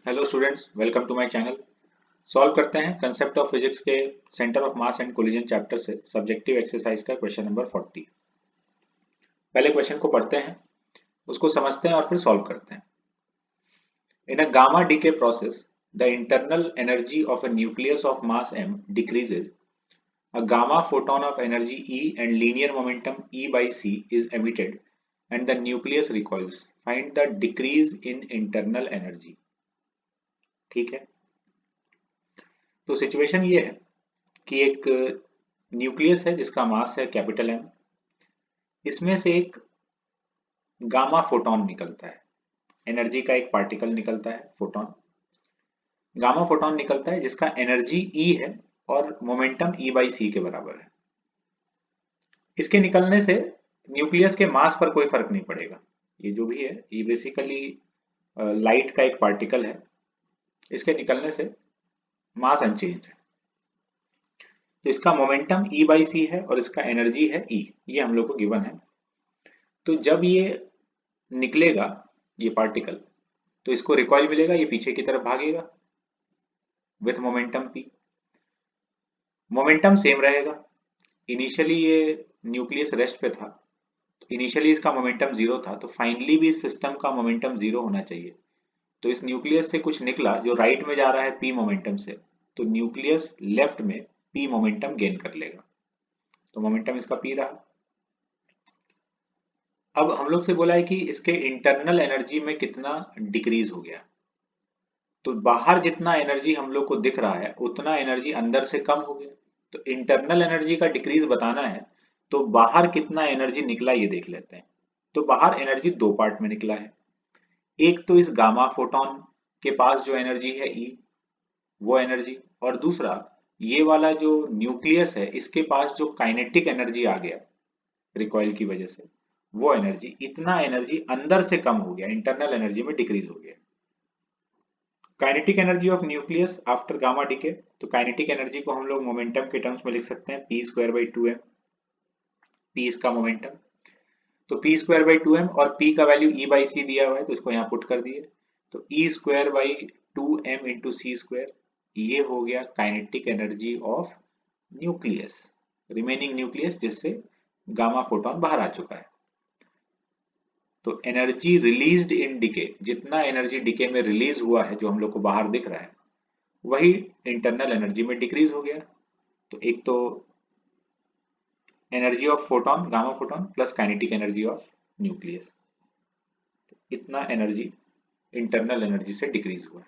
Hello students, welcome to my channel. Solve करते हैं concept of physics के centre of mass and collision chapter से subjective exercise का question number 40। पहले question को पढ़ते हैं, उसको समझते हैं और फिर सॉल्व करते हैं। In a gamma decay process the internal energy of a nucleus of mass m decreases. A gamma photon of energy E and linear momentum E by c is emitted and the nucleus recoils. Find the decrease in internal energy. ठीक है, तो situation ये है कि एक nucleus है जिसका मास है कैपिटल एम। इसमें से एक गामा फोटॉन निकलता है, एनर्जी का एक पार्टिकल निकलता है, फोटॉन। गामा फोटॉन निकलता है जिसका एनर्जी ई है और मोमेंटम ई बाई सी के बराबर है। इसके निकलने से न्यूक्लियस के मास पर कोई फर्क नहीं पड़ेगा। ये जो भी है ये बेसिकली लाइट का एक पार्टिकल है। इसके निकलने से मास अनचेंज है। तो इसका मोमेंटम ई बाई सी है और इसका एनर्जी है ई, ये हम लोग को गिवन है। तो जब ये निकलेगा ये पार्टिकल, तो इसको रिकॉइल मिलेगा, ये पीछे की तरफ भागेगा with momentum P. Momentum same रहेगा। इनिशियली ये न्यूक्लियस रेस्ट पे था, तो इनिशियली इसका मोमेंटम जीरो था, तो फाइनली भी इस सिस्टम का मोमेंटम जीरो होना चाहिए। तो इस न्यूक्लियस से कुछ निकला जो राइट में जा रहा है पी मोमेंटम से, तो न्यूक्लियस लेफ्ट में पी मोमेंटम गेन कर लेगा। तो मोमेंटम इसका पी रहा। अब हम लोग से बोला है कि इसके इंटरनल एनर्जी में कितना डिक्रीज हो गया। तो बाहर जितना एनर्जी हम लोग को दिख रहा है उतना एनर्जी अंदर से कम हो गया। तो इंटरनल एनर्जी का डिक्रीज बताना है, तो बाहर कितना एनर्जी निकला ये देख लेते हैं। तो बाहर एनर्जी दो पार्ट में निकला है। एक तो इस गामा फोटॉन के पास जो एनर्जी है ई, वो एनर्जी, और दूसरा ये वाला जो न्यूक्लियस है इसके पास जो काइनेटिक एनर्जी आ गया रिकॉइल की वजह से, वो एनर्जी, इतना एनर्जी अंदर से कम हो गया, इंटरनल एनर्जी में डिक्रीज हो गया। Kinetic energy of nucleus after gamma decay, तो काइनेटिक एनर्जी को हम लोग मोमेंटम के टर्म्स में लिख सकते हैं P square by two M. P इसका मोमेंटम, तो P square by two M, और पी का वैल्यू ई बाई सी दिया हुआ है तो इसको यहाँ पुट कर दिए। तो E square by two M into C square, ये हो गया kinetic energy of nucleus, remaining nucleus जिससे गामा फोटोन बाहर आ चुका है। तो एनर्जी रिलीज्ड इन डिके, जितना एनर्जी डिके में रिलीज हुआ है जो हम लोग को बाहर दिख रहा है, वही इंटरनल एनर्जी में डिक्रीज हो गया। तो एक तो energy of photon, gamma photon, plus kinetic energy of nucleus, इतना एनर्जी इंटरनल एनर्जी से डिक्रीज हुआ है।